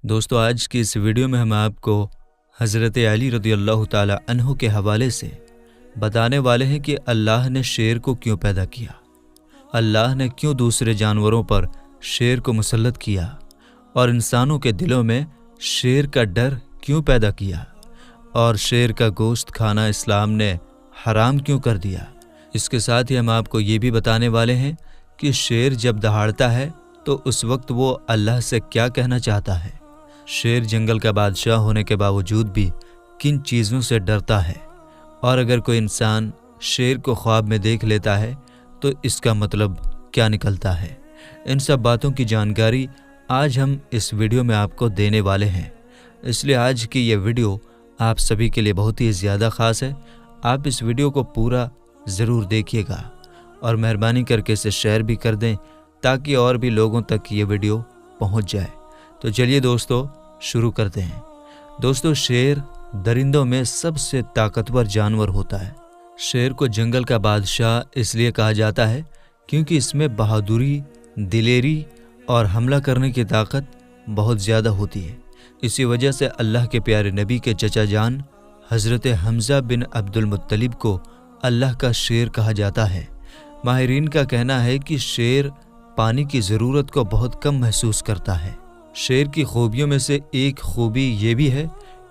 دوستو آج کی اس ویڈیو میں ہم آپ کو حضرت علی رضی اللہ تعالی عنہ کے حوالے سے بتانے والے ہیں کہ اللہ نے شیر کو کیوں پیدا کیا، اللہ نے کیوں دوسرے جانوروں پر شیر کو مسلط کیا اور انسانوں کے دلوں میں شیر کا ڈر کیوں پیدا کیا، اور شیر کا گوشت کھانا اسلام نے حرام کیوں کر دیا۔ اس کے ساتھ ہی ہم آپ کو یہ بھی بتانے والے ہیں کہ شیر جب دہاڑتا ہے تو اس وقت وہ اللہ سے کیا کہنا چاہتا ہے، شیر جنگل کا بادشاہ ہونے کے باوجود بھی کن چیزوں سے ڈرتا ہے، اور اگر کوئی انسان شیر کو خواب میں دیکھ لیتا ہے تو اس کا مطلب کیا نکلتا ہے۔ ان سب باتوں کی جانکاری آج ہم اس ویڈیو میں آپ کو دینے والے ہیں، اس لیے آج کی یہ ویڈیو آپ سبھی کے لیے بہت ہی زیادہ خاص ہے۔ آپ اس ویڈیو کو پورا ضرور دیکھیے گا اور مہربانی کر کے اسے شیئر بھی کر دیں تاکہ اور بھی لوگوں تک یہ ویڈیو پہنچ جائے۔ تو چلیے دوستو شروع کرتے ہیں۔ دوستو شیر درندوں میں سب سے طاقتور جانور ہوتا ہے۔ شیر کو جنگل کا بادشاہ اس لیے کہا جاتا ہے کیونکہ اس میں بہادری، دلیری اور حملہ کرنے کی طاقت بہت زیادہ ہوتی ہے۔ اسی وجہ سے اللہ کے پیارے نبی کے چچا جان حضرت حمزہ بن عبد المطلب کو اللہ کا شیر کہا جاتا ہے۔ ماہرین کا کہنا ہے کہ شیر پانی کی ضرورت کو بہت کم محسوس کرتا ہے۔ شیر کی خوبیوں میں سے ایک خوبی یہ بھی ہے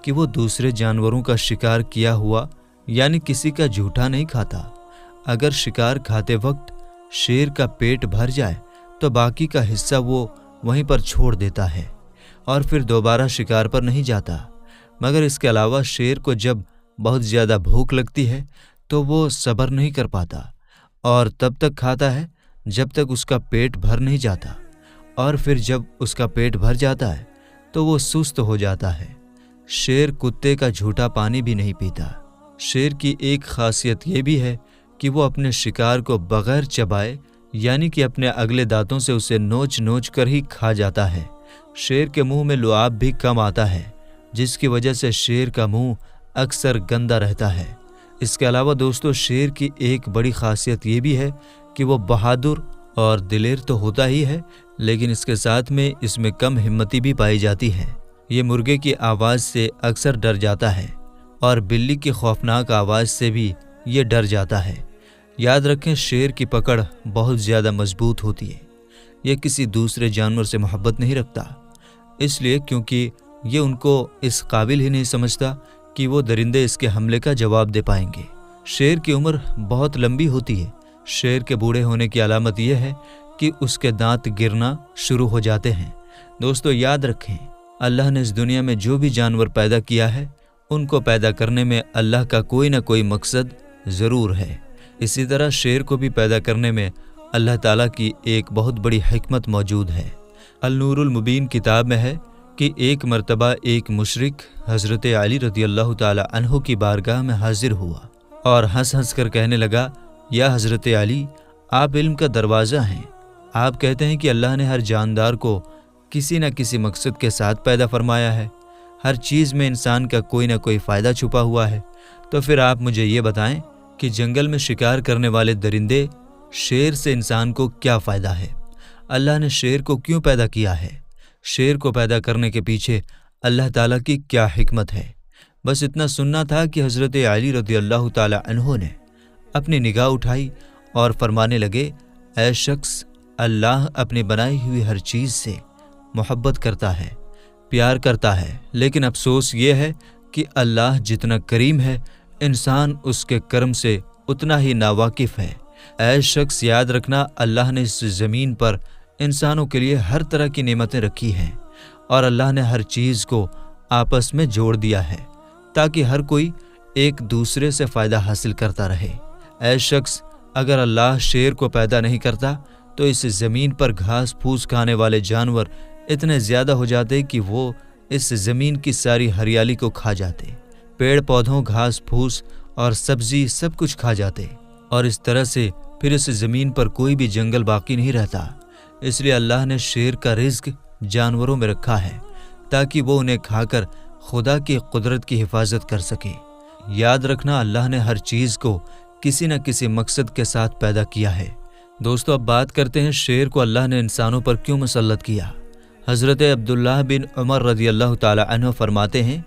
کہ وہ دوسرے جانوروں کا شکار کیا ہوا یعنی کسی کا جھوٹا نہیں کھاتا۔ اگر شکار کھاتے وقت شیر کا پیٹ بھر جائے تو باقی کا حصہ وہ وہیں پر چھوڑ دیتا ہے اور پھر دوبارہ شکار پر نہیں جاتا۔ مگر اس کے علاوہ شیر کو جب بہت زیادہ بھوک لگتی ہے تو وہ صبر نہیں کر پاتا اور تب تک کھاتا ہے جب تک اس کا پیٹ بھر نہیں جاتا، اور پھر جب اس کا پیٹ بھر جاتا ہے تو وہ سست ہو جاتا ہے۔ شیر کتے کا جھوٹا پانی بھی نہیں پیتا۔ شیر کی ایک خاصیت یہ بھی ہے کہ وہ اپنے شکار کو بغیر چبائے یعنی کہ اپنے اگلے دانتوں سے اسے نوچ نوچ کر ہی کھا جاتا ہے۔ شیر کے منہ میں لعاب بھی کم آتا ہے جس کی وجہ سے شیر کا منہ اکثر گندا رہتا ہے۔ اس کے علاوہ دوستو شیر کی ایک بڑی خاصیت یہ بھی ہے کہ وہ بہادر اور دلیر تو ہوتا ہی ہے، لیکن اس کے ساتھ میں اس میں کم ہمتی بھی پائی جاتی ہے۔ یہ مرغے کی آواز سے اکثر ڈر جاتا ہے اور بلی کی خوفناک آواز سے بھی یہ ڈر جاتا ہے۔ یاد رکھیں شیر کی پکڑ بہت زیادہ مضبوط ہوتی ہے۔ یہ کسی دوسرے جانور سے محبت نہیں رکھتا، اس لیے کیونکہ یہ ان کو اس قابل ہی نہیں سمجھتا کہ وہ درندے اس کے حملے کا جواب دے پائیں گے۔ شیر کی عمر بہت لمبی ہوتی ہے۔ شیر کے بوڑھے ہونے کی علامت یہ ہے کہ اس کے دانت گرنا شروع ہو جاتے ہیں۔ دوستو یاد رکھیں اللہ نے اس دنیا میں جو بھی جانور پیدا کیا ہے ان کو پیدا کرنے میں اللہ کا کوئی نہ کوئی مقصد ضرور ہے۔ اسی طرح شیر کو بھی پیدا کرنے میں اللہ تعالیٰ کی ایک بہت بڑی حکمت موجود ہے۔ النور المبین کتاب میں ہے کہ ایک مرتبہ ایک مشرک حضرت علی رضی اللہ تعالی عنہ کی بارگاہ میں حاضر ہوا اور ہنس ہنس کر کہنے لگا، یا حضرت علی آپ علم کا دروازہ ہیں، آپ کہتے ہیں کہ اللہ نے ہر جاندار کو کسی نہ کسی مقصد کے ساتھ پیدا فرمایا ہے، ہر چیز میں انسان کا کوئی نہ کوئی فائدہ چھپا ہوا ہے، تو پھر آپ مجھے یہ بتائیں کہ جنگل میں شکار کرنے والے درندے شیر سے انسان کو کیا فائدہ ہے؟ اللہ نے شیر کو کیوں پیدا کیا ہے؟ شیر کو پیدا کرنے کے پیچھے اللہ تعالیٰ کی کیا حکمت ہے؟ بس اتنا سننا تھا کہ حضرت علی رضی اللہ تعالی عنہ نے اپنی نگاہ اٹھائی اور فرمانے لگے، اے شخص، اللہ اپنی بنائی ہوئی ہر چیز سے محبت کرتا ہے، پیار کرتا ہے، لیکن افسوس یہ ہے کہ اللہ جتنا کریم ہے انسان اس کے کرم سے اتنا ہی ناواقف ہے۔ اے شخص یاد رکھنا اللہ نے اس زمین پر انسانوں کے لیے ہر طرح کی نعمتیں رکھی ہیں اور اللہ نے ہر چیز کو آپس میں جوڑ دیا ہے تاکہ ہر کوئی ایک دوسرے سے فائدہ حاصل کرتا رہے۔ اے شخص، اگر اللہ شیر کو پیدا نہیں کرتا تو اس زمین پر گھاس پھوس کھانے والے جانور اتنے زیادہ ہو جاتے کہ وہ اس زمین کی ساری ہریالی کو کھا جاتے، پیڑ پودوں، گھاس پھوس اور سبزی سب کچھ کھا جاتے، اور اس طرح سے پھر اس زمین پر کوئی بھی جنگل باقی نہیں رہتا۔ اس لیے اللہ نے شیر کا رزق جانوروں میں رکھا ہے تاکہ وہ انہیں کھا کر خدا کی قدرت کی حفاظت کر سکے۔ یاد رکھنا اللہ نے ہر چیز کو کسی نہ کسی مقصد کے ساتھ پیدا کیا ہے۔ دوستو اب بات کرتے ہیں شیر کو اللہ نے انسانوں پر کیوں مسلط کیا۔ حضرت عبداللہ بن عمر رضی اللہ تعالی عنہ فرماتے ہیں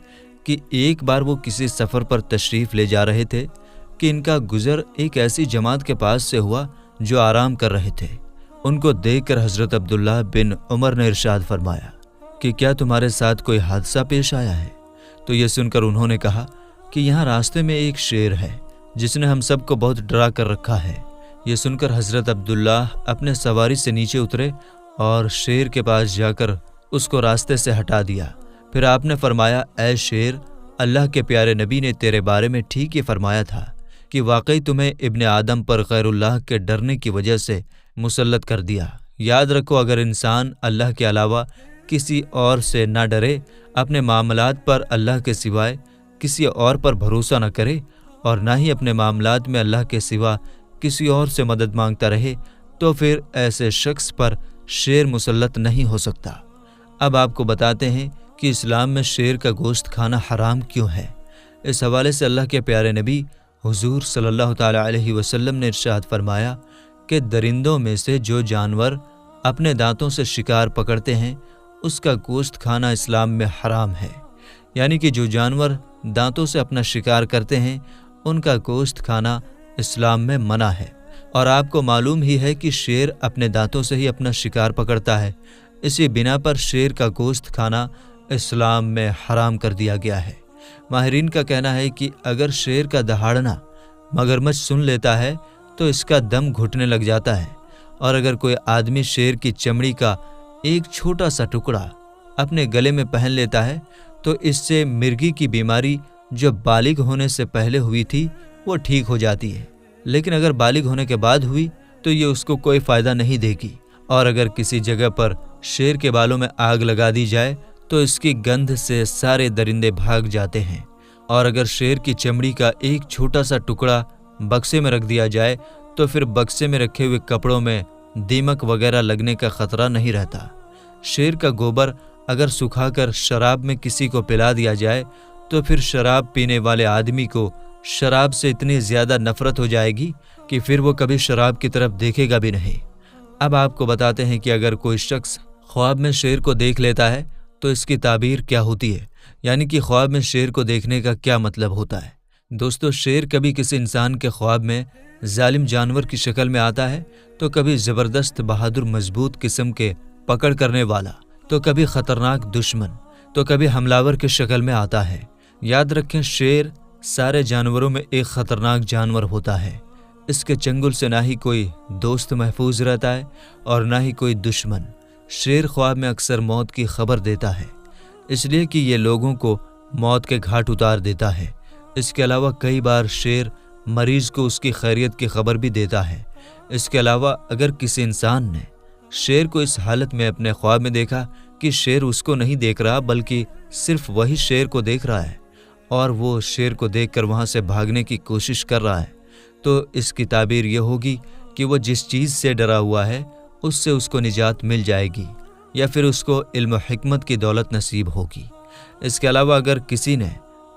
کہ ایک بار وہ کسی سفر پر تشریف لے جا رہے تھے کہ ان کا گزر ایک ایسی جماعت کے پاس سے ہوا جو آرام کر رہے تھے۔ ان کو دیکھ کر حضرت عبداللہ بن عمر نے ارشاد فرمایا کہ کیا تمہارے ساتھ کوئی حادثہ پیش آیا ہے؟ تو یہ سن کر انہوں نے کہا کہ یہاں راستے میں ایک شیر ہے جس نے ہم سب کو بہت ڈرا کر رکھا ہے۔ یہ سن کر حضرت عبداللہ اپنے سواری سے نیچے اترے اور شیر کے پاس جا کر اس کو راستے سے ہٹا دیا۔ پھر آپ نے فرمایا، اے شیر، اللہ کے پیارے نبی نے تیرے بارے میں ٹھیک ہی فرمایا تھا کہ واقعی تمہیں ابن آدم پر غیر اللہ کے ڈرنے کی وجہ سے مسلط کر دیا۔ یاد رکھو، اگر انسان اللہ کے علاوہ کسی اور سے نہ ڈرے، اپنے معاملات پر اللہ کے سوائے کسی اور پر بھروسہ نہ کرے اور نہ ہی اپنے معاملات میں اللہ کے سوا کسی اور سے مدد مانگتا رہے، تو پھر ایسے شخص پر شیر مسلط نہیں ہو سکتا۔ اب آپ کو بتاتے ہیں کہ اسلام میں شیر کا گوشت کھانا حرام کیوں ہے۔ اس حوالے سے اللہ کے پیارے نبی حضور صلی اللہ تعالی علیہ وسلم نے ارشاد فرمایا کہ درندوں میں سے جو جانور اپنے دانتوں سے شکار پکڑتے ہیں اس کا گوشت کھانا اسلام میں حرام ہے، یعنی کہ جو جانور دانتوں سے اپنا شکار کرتے ہیں ان کا گوشت کھانا اسلام میں منع ہے۔ اور آپ کو معلوم ہی ہے کہ شیر اپنے دانتوں سے ہی اپنا شکار پکڑتا ہے، اسی بنا پر شیر کا گوشت کھانا اسلام میں حرام کر دیا گیا ہے۔ ماہرین کا کہنا ہے کہ اگر شیر کا دہاڑنا مگرمچھ سن لیتا ہے تو اس کا دم گھٹنے لگ جاتا ہے، اور اگر کوئی آدمی شیر کی چمڑی کا ایک چھوٹا سا ٹکڑا اپنے گلے میں پہن لیتا ہے تو اس سے مرگی کی بیماری جو بالغ ہونے سے پہلے ہوئی تھی وہ ٹھیک ہو جاتی ہے، لیکن اگر بالغ ہونے کے بعد ہوئی تو یہ اس کو کوئی فائدہ نہیں دے گی۔ اور اگر کسی جگہ پر شیر کے بالوں میں آگ لگا دی جائے تو اس کی گندھ سے سارے درندے بھاگ جاتے ہیں، اور اگر شیر کی چمڑی کا ایک چھوٹا سا ٹکڑا بکسے میں رکھ دیا جائے تو پھر بکسے میں رکھے ہوئے کپڑوں میں دیمک وغیرہ لگنے کا خطرہ نہیں رہتا۔ شیر کا گوبر اگر سکھا کر شراب میں کسی کو پلا دیا جائے تو پھر شراب پینے والے آدمی کو شراب سے اتنی زیادہ نفرت ہو جائے گی کہ پھر وہ کبھی شراب کی طرف دیکھے گا بھی نہیں۔ اب آپ کو بتاتے ہیں کہ اگر کوئی شخص خواب میں شیر کو دیکھ لیتا ہے تو اس کی تعبیر کیا ہوتی ہے، یعنی کہ خواب میں شیر کو دیکھنے کا کیا مطلب ہوتا ہے۔ دوستو، شیر کبھی کسی انسان کے خواب میں ظالم جانور کی شکل میں آتا ہے، تو کبھی زبردست بہادر مضبوط قسم کے پکڑ کرنے والا، تو کبھی خطرناک دشمن، تو کبھی حملہ کی شکل میں آتا ہے۔ یاد رکھیں، شیر سارے جانوروں میں ایک خطرناک جانور ہوتا ہے۔ اس کے چنگل سے نہ ہی کوئی دوست محفوظ رہتا ہے اور نہ ہی کوئی دشمن۔ شیر خواب میں اکثر موت کی خبر دیتا ہے، اس لیے کہ یہ لوگوں کو موت کے گھاٹ اتار دیتا ہے۔ اس کے علاوہ کئی بار شیر مریض کو اس کی خیریت کی خبر بھی دیتا ہے۔ اس کے علاوہ اگر کسی انسان نے شیر کو اس حالت میں اپنے خواب میں دیکھا کہ شیر اس کو نہیں دیکھ رہا بلکہ صرف وہی شیر کو دیکھ رہا ہے اور وہ شیر کو دیکھ کر وہاں سے بھاگنے کی کوشش کر رہا ہے، تو اس کی تعبیر یہ ہوگی کہ وہ جس چیز سے ڈرا ہوا ہے اس سے اس کو نجات مل جائے گی، یا پھر اس کو علم و حکمت کی دولت نصیب ہوگی۔ اس کے علاوہ اگر کسی نے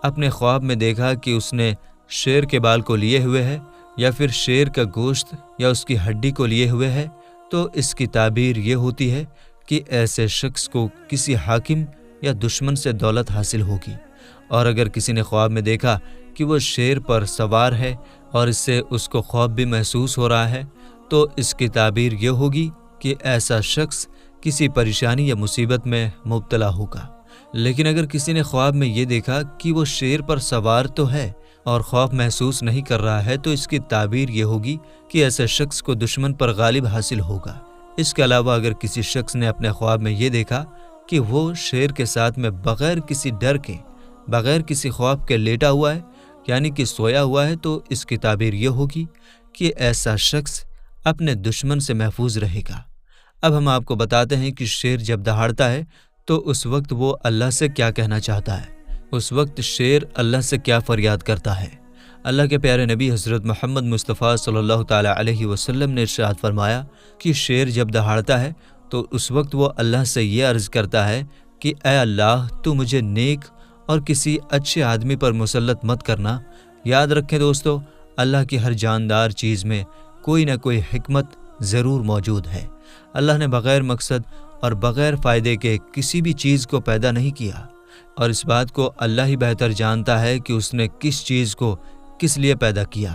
اپنے خواب میں دیکھا کہ اس نے شیر کے بال کو لیے ہوئے ہے یا پھر شیر کا گوشت یا اس کی ہڈی کو لیے ہوئے ہے، تو اس کی تعبیر یہ ہوتی ہے کہ ایسے شخص کو کسی حاکم یا دشمن سے دولت حاصل ہوگی۔ اور اگر کسی نے خواب میں دیکھا کہ وہ شیر پر سوار ہے اور اس سے اس کو خوف بھی محسوس ہو رہا ہے، تو اس کی تعبیر یہ ہوگی کہ ایسا شخص کسی پریشانی یا مصیبت میں مبتلا ہوگا۔ لیکن اگر کسی نے خواب میں یہ دیکھا کہ وہ شیر پر سوار تو ہے اور خوف محسوس نہیں کر رہا ہے، تو اس کی تعبیر یہ ہوگی کہ ایسے شخص کو دشمن پر غالب حاصل ہوگا۔ اس کے علاوہ اگر کسی شخص نے اپنے خواب میں یہ دیکھا کہ وہ شیر کے ساتھ میں بغیر کسی ڈر کے، بغیر کسی خوف کے لیٹا ہوا ہے، یعنی کہ سویا ہوا ہے، تو اس کی تعبیر یہ ہوگی کہ ایسا شخص اپنے دشمن سے محفوظ رہے گا۔ اب ہم آپ کو بتاتے ہیں کہ شیر جب دہاڑتا ہے تو اس وقت وہ اللہ سے کیا کہنا چاہتا ہے، اس وقت شیر اللہ سے کیا فریاد کرتا ہے۔ اللہ کے پیارے نبی حضرت محمد مصطفیٰ صلی اللہ تعالی علیہ وسلم نے ارشاد فرمایا کہ شیر جب دہاڑتا ہے تو اس وقت وہ اللہ سے یہ عرض کرتا ہے کہ اے اللہ، تو مجھے نیک اور کسی اچھے آدمی پر مسلط مت کرنا۔ یاد رکھیں دوستو، اللہ کی ہر جاندار چیز میں کوئی نہ کوئی حکمت ضرور موجود ہے۔ اللہ نے بغیر مقصد اور بغیر فائدے کے کسی بھی چیز کو پیدا نہیں کیا، اور اس بات کو اللہ ہی بہتر جانتا ہے کہ اس نے کس چیز کو کس لیے پیدا کیا۔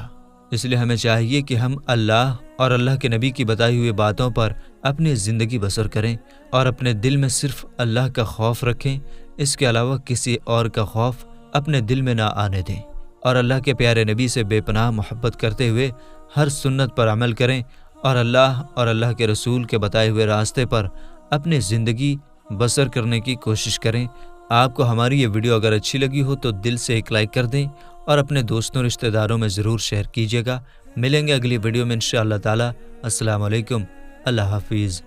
اس لیے ہمیں چاہیے کہ ہم اللہ اور اللہ کے نبی کی بتائی ہوئی باتوں پر اپنی زندگی بسر کریں اور اپنے دل میں صرف اللہ کا خوف رکھیں، اس کے علاوہ کسی اور کا خوف اپنے دل میں نہ آنے دیں، اور اللہ کے پیارے نبی سے بے پناہ محبت کرتے ہوئے ہر سنت پر عمل کریں اور اللہ اور اللہ کے رسول کے بتائے ہوئے راستے پر اپنی زندگی بسر کرنے کی کوشش کریں۔ آپ کو ہماری یہ ویڈیو اگر اچھی لگی ہو تو دل سے ایک لائک کر دیں اور اپنے دوستوں رشتہ داروں میں ضرور شیئر کیجیے گا۔ ملیں گے اگلی ویڈیو میں انشاءاللہ تعالی۔ السلام علیکم، اللہ حافظ۔